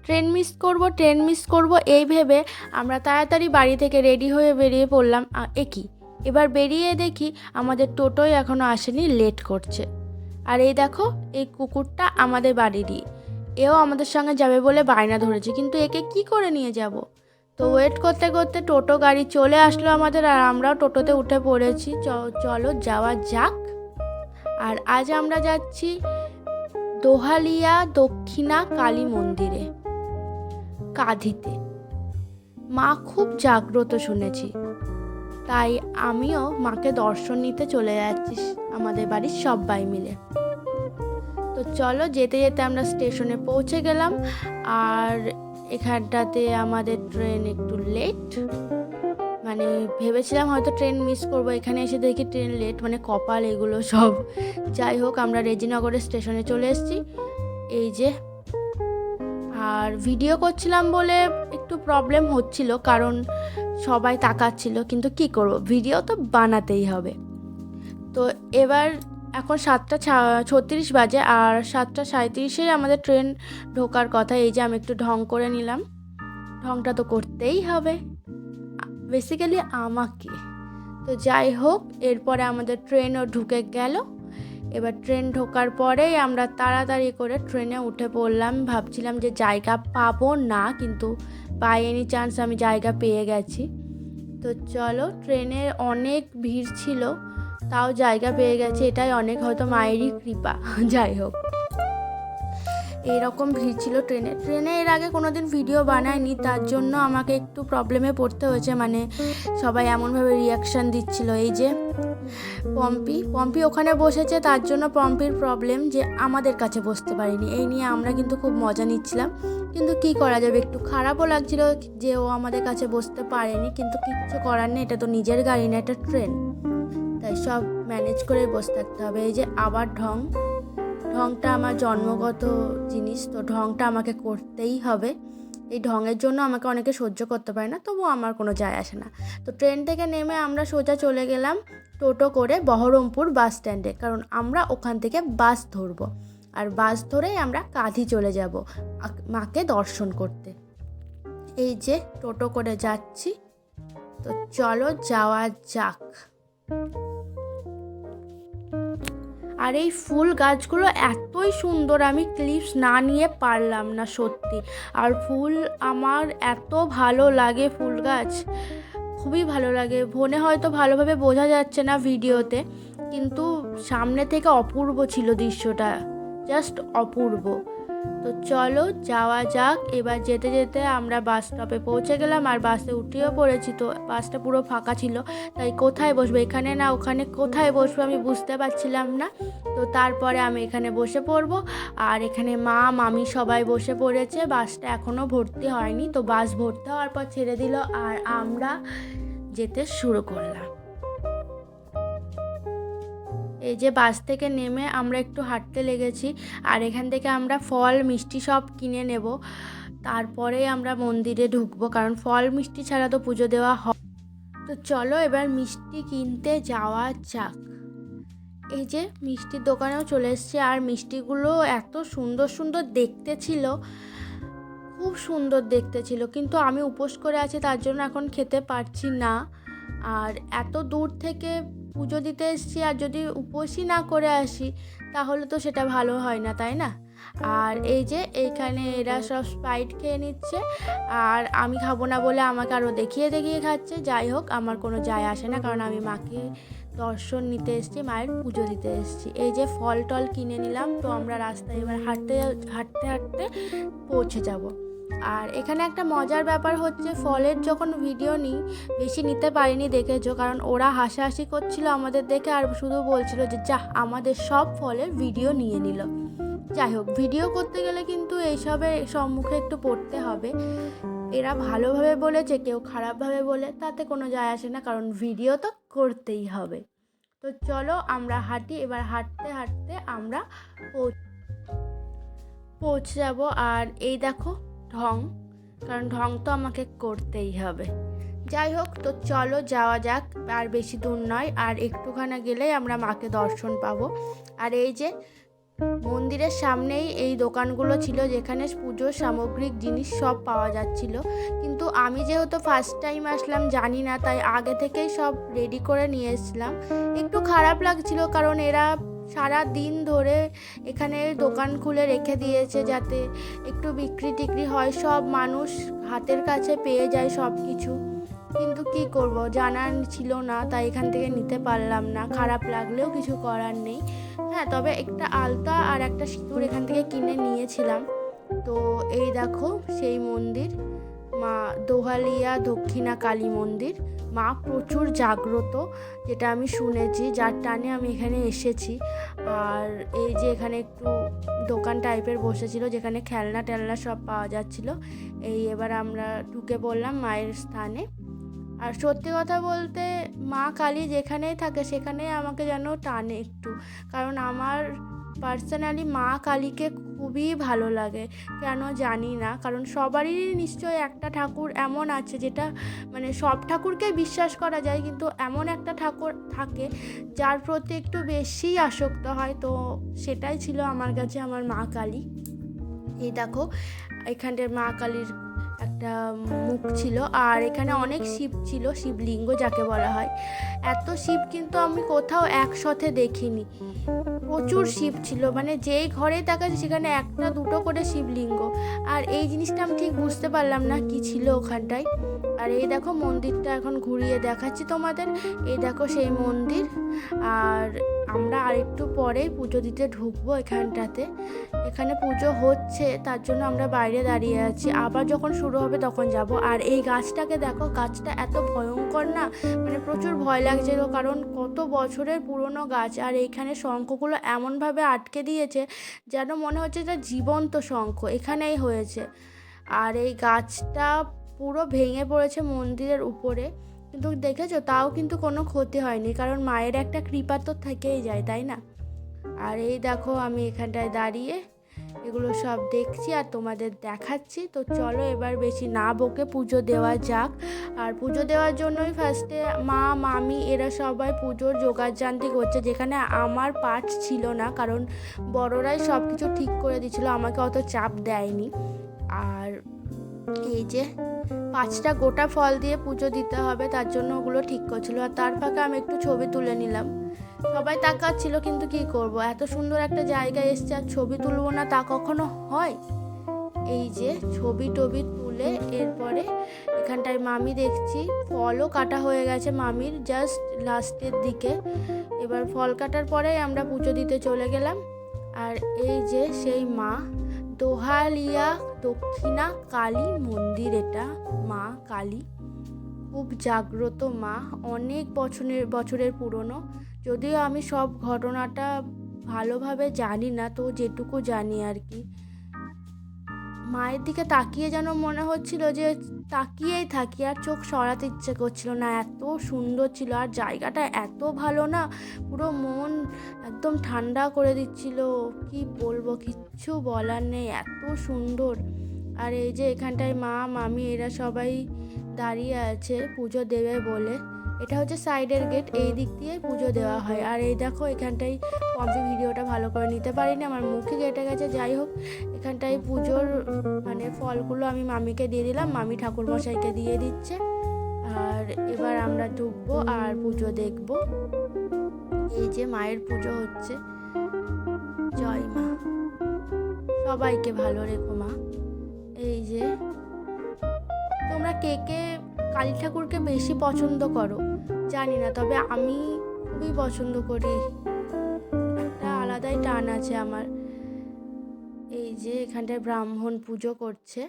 Train miss করব এই ভেবে আমরা তাড়াতাড়ি বাড়ি থেকে রেডি হয়ে বেরিয়ে পড়লাম। একই এবার বেরিয়ে দেখি আমাদের টোটোই এখনও আসেনি, লেট করছে। আর এই দেখো, এই কুকুরটা আমাদের বাড়িরই, এও আমাদের সঙ্গে যাবে বলে বায়না ধরেছে, কিন্তু একে কি করে নিয়ে যাব। তো ওয়েট করতে করতে টোটো গাড়ি চলে আসলো আমাদের, আর আমরাও টোটোতে উঠে পড়েছি। চলো যাওয়া যাক। আর আজ আমরা যাচ্ছি দোহালিয়া দক্ষিণা কালী মন্দিরে, কাঁধিতে। মা খুব জাগ্রত শুনেছি, তাই আমিও মাকে দর্শন নিতে চলে যাচ্ছি আমাদের বাড়ির সবাই মিলে। তো চলো, যেতে যেতে আমরা স্টেশনে পৌঁছে গেলাম। আর এখানটাতে আমাদের ট্রেন একটু লেট, মানে ভেবেছিলাম হয়তো ট্রেন মিস করবো, এখানে এসে দেখি ট্রেন লেট, মানে কপাল এগুলো সব। যাই হোক, আমরা রেজিনগরের স্টেশনে চলে এসেছি। এই যে, আর ভিডিও করছিলাম বলে একটু প্রবলেম হচ্ছিল, কারণ সবাই তাকাচ্ছিল, কিন্তু কি করব, ভিডিও তো বানাতেই হবে। তো এবার এখন 7:36 বাজে, আর 7:37 আমাদের ট্রেন ঢোকার কথা। এই যে আমি একটু ঢং করে নিলাম, ঢংটা তো করতেই হবে বেসিক্যালি আমাকে। তো যাই হোক, এরপরে আমাদের ট্রেনও ঢুকে গেল। এবার ট্রেন ঢোকার পরেই আমরা তাড়াতাড়ি করে ট্রেনে উঠে পড়লাম। ভাবছিলাম যে জায়গা পাবো না, কিন্তু বাই এনি চান্স আমি জায়গা পেয়ে গেছি। তো চলো, ট্রেনের অনেক ভিড় ছিল, তাও জায়গা পেয়ে গেছে, এটাই অনেক, হয়তো মায়েরই কৃপা। যাই হোক, এইরকম ভিড় ছিল ট্রেনে এর আগে কোনো দিন ভিডিও বানায়নি, তার জন্য আমাকে একটু প্রবলেমে পড়তে হয়েছে। মানে সবাই এমনভাবে রিয়াকশান দিচ্ছিল। এই যে পম্পি ওখানে বসেছে, তার জন্য পম্পির প্রবলেম যে আমাদের কাছে বসতে পারিনি, এই নিয়ে আমরা কিন্তু খুব মজা নিচ্ছিলাম। কিন্তু কি করা যাবে, একটু খারাপও লাগছিল যে ও আমাদের কাছে বসতে পারেনি, কিন্তু কিচ্ছু করার নেই, এটা তো নিজের গাড়ি না, এটা ট্রেন, তাই সব ম্যানেজ করে বসে থাকতে হবে। এই যে আবার ঢংটা আমার জন্মগত জিনিস, তো ঢংটা আমাকে করতেই হবে। এই ঢংয়ের জন্য আমাকে অনেকে সহ্য করতে পারে না, তবুও আমার কোনো যায় আসে না। তো ট্রেন থেকে নেমে আমরা সোজা চলে গেলাম টোটো করে বহরমপুর বাস স্ট্যান্ডে, কারণ আমরা ওখান থেকে বাস ধরবো, আর বাস ধরেই আমরা কাঁধি চলে যাব মাকে দর্শন করতে। এই যে টোটো করে যাচ্ছি, তো চলো যাওয়া যাক। আর এই ফুল গাছগুলো এতই সুন্দর, আমি ক্লিপস না নিয়ে পারলাম না সত্যি। আর ফুল আমার এত ভালো লাগে, ফুল গাছ খুবই ভালো লাগে। ফোনে হয়তো ভালোভাবে বোঝা যাচ্ছে না ভিডিওতে, কিন্তু সামনে থেকে অপূর্ব ছিল দৃশ্যটা, জাস্ট অপূর্ব। তো চলো যাওয়া যাক। এবার যেতে যেতে আমরা বাস স্টপে পৌঁছে গেলাম, আর বাসে উঠেও পড়েছি। তো বাসটা পুরো ফাঁকা ছিল, তাই কোথায় বসবো, এখানে না ওখানে, কোথায় বসবো আমি বুঝতে পারছিলাম না। তো তারপরে আমি এখানে বসে পড়বো, আর এখানে মা মামি সবাই বসে পড়েছে। বাসটা এখনও ভর্তি হয়নি, তো বাস ভর্তি হওয়ার পর ছেড়ে দিল, আর আমরা যেতে শুরু করলাম। এই যে বাস থেকে নেমে আমরা একটু হাঁটতে লেগেছি, আর এখান থেকে আমরা ফল মিষ্টি সব কিনে নেব, তারপরে আমরা মন্দিরে ঢুকবো, কারণ ফল মিষ্টি ছাড়া তো পুজো দেওয়া হয়। তো চলো এবার মিষ্টি কিনতে যাওয়া যাক। এই যে মিষ্টির দোকানেও চলে এসেছি, আর মিষ্টিগুলো এত সুন্দর সুন্দর দেখতে ছিল, খুব সুন্দর দেখতে ছিল, কিন্তু আমি উপোস করে আছি, তার জন্য এখন খেতে পারছি না। আর এত দূর থেকে পুজো দিতে এসেছি, আর যদি উপোসই না করে আসি তাহলে তো সেটা ভালো হয় না, তাই না? আর এই যে এইখানে এরা সব স্প্রাইট খেয়ে নিচ্ছে, আর আমি খাবো না বলে আমাকে আরও দেখিয়ে দেখিয়ে খাচ্ছে। যাই হোক, আমার কোনো যায় আসে না, কারণ আমি মাকে দর্শন নিতে এসেছি, মায়ের পুজো দিতে এসেছি। এই যে ফল টল কিনে নিলাম, তো আমরা রাস্তায় এবার হাঁটতে হাঁটতে হাঁটতে পৌঁছে যাব। আর এখানে একটা মজার ব্যাপার হচ্ছে, ফলের যখন ভিডিও নিই, বেশি নিতে পারিনি দেখেছো, কারণ ওরা হাসাহাসি করছিল আমাদের দেখে, আর শুধু বলছিল যে যা আমাদের সব ফলের ভিডিও নিয়ে নিল। যাই হোক, ভিডিও করতে গেলে কিন্তু এইসবের সম্মুখে একটু পড়তে হবে। এরা ভালোভাবে বলেছে, কেউ খারাপভাবে বলে, তাতে কোনো যায় আসে না, কারণ ভিডিও তো করতেই হবে। তো চলো আমরা হাঁটি, এবার হাঁটতে হাঁটতে আমরা পৌঁছে যাব। আর এই দেখো ঢং, কারণ ঢং তো আমাকে করতেই হবে। যাই হোক, তো চলো যাওয়া যাক। আর বেশি দূর নয়, আর একটুখানি গেলেই আমরা মাকে দর্শন পাবো। আর এই যে মন্দিরের সামনেই এই দোকানগুলো ছিল যেখানে পুজোর সামগ্রিক জিনিস সব পাওয়া যাচ্ছিল। কিন্তু আমি যেহেতু ফার্স্ট টাইম আসলাম জানি না, তাই আগে থেকেই সব রেডি করে নিয়ে এসেছিলাম। একটু খারাপ লাগছিল কারণ এরা সারা দিন ধরে এখানে দোকান খুলে রেখে দিয়েছে যাতে একটু বিক্রি টিক্রি হয়, সব মানুষ হাতের কাছে পেয়ে যায় সব কিছু। কিন্তু কি করব, জানার ছিল না, তাই এখান থেকে নিতে পারলাম না। খারাপ লাগলেও কিছু করার নেই। হ্যাঁ, তবে একটা আলতা আর একটা সিঁদুর এখান থেকে কিনে নিয়েছিলাম। তো এই দেখো সেই মন্দির, মা দোহালিয়া দক্ষিণা কালী মন্দির। মা প্রচুর জাগ্রত, যেটা আমি শুনেছি, যার টানে আমি এখানে এসেছি। আর এই যে এখানে একটু দোকান টাইপের বসেছিল যেখানে খেলনা টেলনা সব পাওয়া যাচ্ছিল। এবার আমরা ঢুকে পড়লাম মায়ের স্থানে। আর সত্যি কথা বলতে মা কালী যেখানেই থাকে সেখানেই আমাকে যেন টানে একটু, কারণ আমার পার্সোনালি মা কালীকে খুবই ভালো লাগে। কেন জানি না, কারণ সবারই নিশ্চয়ই একটা ঠাকুর এমন আছে যেটা মানে সব ঠাকুরকে বিশ্বাস করা যায়, কিন্তু এমন একটা ঠাকুর থাকে যার প্রতি একটু বেশি আসক্ত হয়। তো সেটাই ছিল আমার কাছে আমার মা কালী। এই দেখো এখানটার মা কালীর একটা মুখ ছিল, আর এখানে অনেক শিব ছিল, শিবলিঙ্গ যাকে বলা হয়। এত শিব কিন্তু আমি কোথাও একসাথে দেখিনি, প্রচুর শিব ছিল, মানে যেই ঘরে দেখাচ্ছে সেখানে একটা দুটো করে শিবলিঙ্গ। আর এই জিনিসটা আমি ঠিক বুঝতে পারলাম না কি ছিল ওখানটায়। আর এই দেখো মন্দিরটা এখন ঘুরিয়ে দেখাচ্ছি তোমাদের। এই দেখো সেই মন্দির। আর আমরা আরেকটু পরে পুজো দিতে ঢুকবো এখানটাতে। এখানে পুজো হচ্ছে তার জন্য আমরা বাইরে দাঁড়িয়ে আছি, আবার যখন শুরু হবে তখন যাব। আর এই গাছটাকে দেখো, গাছটা এত ভয়ঙ্কর না, মানে প্রচুর ভয় লাগছিল, কারণ কত বছরের পুরনো গাছ। আর এইখানে শঙ্খগুলো এমনভাবে আটকে দিয়েছে যেন মনে হচ্ছে এটা জীবন্ত শঙ্খ এখানেই হয়েছে। আর এই গাছটা পুরো ভেঙে পড়েছে মন্দিরের উপরে, কিন্তু দেখেছো তাও কিন্তু কোনো ক্ষতি হয়নি, কারণ মায়ের একটা কৃপা তো থেকেই যায়, তাই না? আর এই দেখো আমি এখানটায় দাঁড়িয়ে এগুলো সব দেখছি আর তোমাদের দেখাচ্ছি। তো চলো এবার বেশি না বকে পুজো দেওয়া যাক। আর পুজো দেওয়ার জন্যই ফার্স্টে মা মামি এরা সবাই পুজোর জোগাড়জান্তি করছে, যেখানে আমার পার্ট ছিল না, কারণ বড়রাই সব কিছু ঠিক করে দিয়েছিল, আমাকে অত চাপ দেয়নি। আর এই যে 5টা গোটা ফল দিয়ে পুজো দিতে হবে, তার জন্য ওগুলো ঠিক করছিল। আর তার ফাঁকে আমি একটু ছবি তুলে নিলাম। সবাই তাকাচ্ছিল, কিন্তু কি করব, এত সুন্দর একটা জায়গায় এসছে আর ছবি তুলবো না তা কখনো হয়? এই যে ছবি টবি তুলে এরপরে এখানটায় মামি দেখছি ফলও কাটা হয়ে গেছে মামির জাস্ট লাস্টের দিকে। এবার ফল কাটার পরেই আমরা পুজো দিতে চলে গেলাম। আর এই যে সেই মা দোহালিয়া দক্ষিণা কালী মন্দির, এটা মা কালী খুব জাগ্রত মা, অনেক বছরের পুরনো। যদিও আমি সব ঘটনাটা ভালোভাবে জানি না, তো যেটুকু জানি আর কি। মায়ের দিকে তাকিয়ে যেন মনে হচ্ছিল যে তাকিয়েই থাকি, আর চোখ সরাতে ইচ্ছে করছিল না, এত সুন্দর ছিল। আর জায়গাটা এত ভালো না, পুরো মন একদম ঠান্ডা করে দিচ্ছিল, কি বলবো, কিচ্ছু বলার নেই, এত সুন্দর। আর এই যে এখানটায় মা মামি এরা সবাই দাঁড়িয়ে আছে পুজো দেবে বলে। এটা হচ্ছে সাইডের গেট, এই দিক দিয়ে পুজো দেওয়া হয়। আর এই দেখো এখানটায় পম্পি ভিডিওটা ভালো করে নিতে পারিনি, আমার মুখে কেটে গেছে। যাই হোক, এখানটায় পুজোর মানে ফলগুলো আমি মামিকে দিয়ে দিলাম, মামি ঠাকুরমশাইকে দিয়ে দিচ্ছে। আর এবার আমরা ঢুকবো আর পুজো দেখবো। এই যে মায়ের পুজো হচ্ছে। জয় মা, সবাইকে ভালো রেখো মা। এই যে তোমরা কে কে কালী ঠাকুরকে বেশি পছন্দ করো জানি না, তবে আমি খুবই পছন্দ করি, একটা আলাদাই টান আছে আমার। এই যে এখানটায় ব্রাহ্মণ পুজো করছে।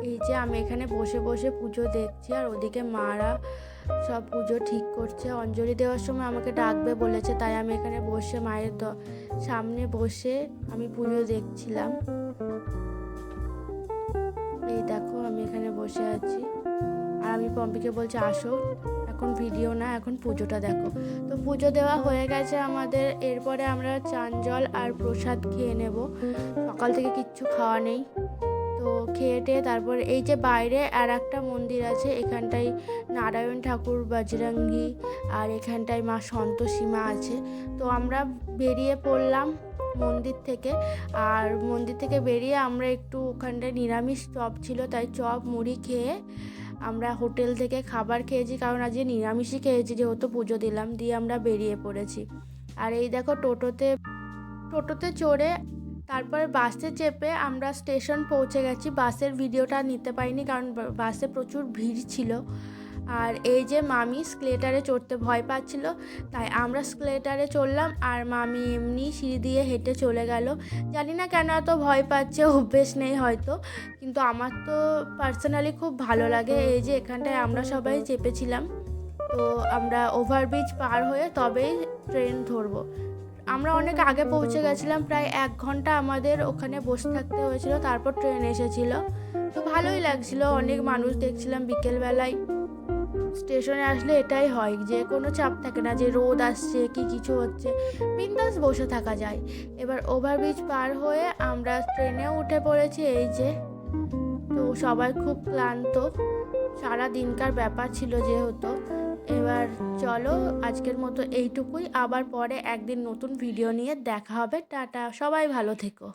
এই যে আমি এখানে বসে বসে পুজো দেখছি, আর ওদিকে মারা সব পুজো ঠিক করছে। অঞ্জলি দেওয়ার সময় আমাকে ডাকবে বলেছে, তাই আমি এখানে বসে মায়ের সামনে বসে আমি পুজো দেখছিলাম। এই দেখো আমি এখানে বসে আছি, আর আমি পম্পিকে বলছি আসো, এখন ভিডিও না, এখন পুজোটা দেখো। তো পুজো দেওয়া হয়ে গেছে আমাদের। এরপরে আমরা চান জল আর প্রসাদ খেয়ে নেব, সকাল থেকে কিচ্ছু খাওয়া নেই। তো খেয়ে টেয়ে তারপর এই যে বাইরে আর একটা মন্দির আছে, এখানটায় নারায়ণ ঠাকুর, বজরঙ্গী, আর এখানটায় মা সন্তোষী আছে। তো আমরা বেরিয়ে পড়লাম মন্দির থেকে। আর মন্দির থেকে বেরিয়ে আমরা একটু ওখানটায় নিরামিষ চপ ছিল, তাই চপ মুড়ি খেয়ে আমরা হোটেল থেকে খাবার খেয়েছি, কারণ আজকে নিরামিষই খেয়েছি যেহেতু পুজো দিলাম। দিয়ে আমরা বেরিয়ে পড়েছি। আর এই দেখো টোটোতে চড়ে তারপর বাসে চেপে আমরা স্টেশন পৌঁছে গেছি। বাসের ভিডিওটা নিতে পারিনি কারণ বাসে প্রচুর ভিড় ছিল। আর এই যে মামি স্কেলেটারে চড়তে ভয় পাচ্ছিল, তাই আমরা স্কেলেটারে চড়লাম, আর মামি এমনি সিঁড়ি দিয়ে হেঁটে চলে গেল। জানি না কেন এত ভয় পাচ্ছে, অভ্যেস নেই হয়তো, কিন্তু আমার তো পার্সোনালি খুব ভালো লাগে। এই যে এখানটায় আমরা সবাই চেপেছিলাম। তো আমরা ওভারব্রিজ পার হয়ে তবেই ট্রেন ধরবো। আমরা অনেক আগে পৌঁছে গেছিলাম, প্রায় 1 ঘন্টা আমাদের ওখানে বসে থাকতে হয়েছিল, তারপর ট্রেন এসেছিল। তো ভালোই লাগছিল, অনেক মানুষ দেখছিলাম। বিকেলবেলায় স্টেশনে আসলে এটাই হয় যে কোনো চাপ থাকে না যে রোদ আসছে কি কিছু হচ্ছে, বিন্দাস বসে থাকা যায়। এবার ওভারব্রিজ পার হয়ে আমরা ট্রেনেও উঠে পড়েছি। এই যে, তো সবাই খুব ক্লান্ত, সারা দিনকার ব্যাপার ছিল যেহেতু। এবার চলো আজকের মতো এইটুকুই, আবার পরে একদিন নতুন ভিডিও নিয়ে দেখা হবে। টাটা, সবাই ভালো থেকো।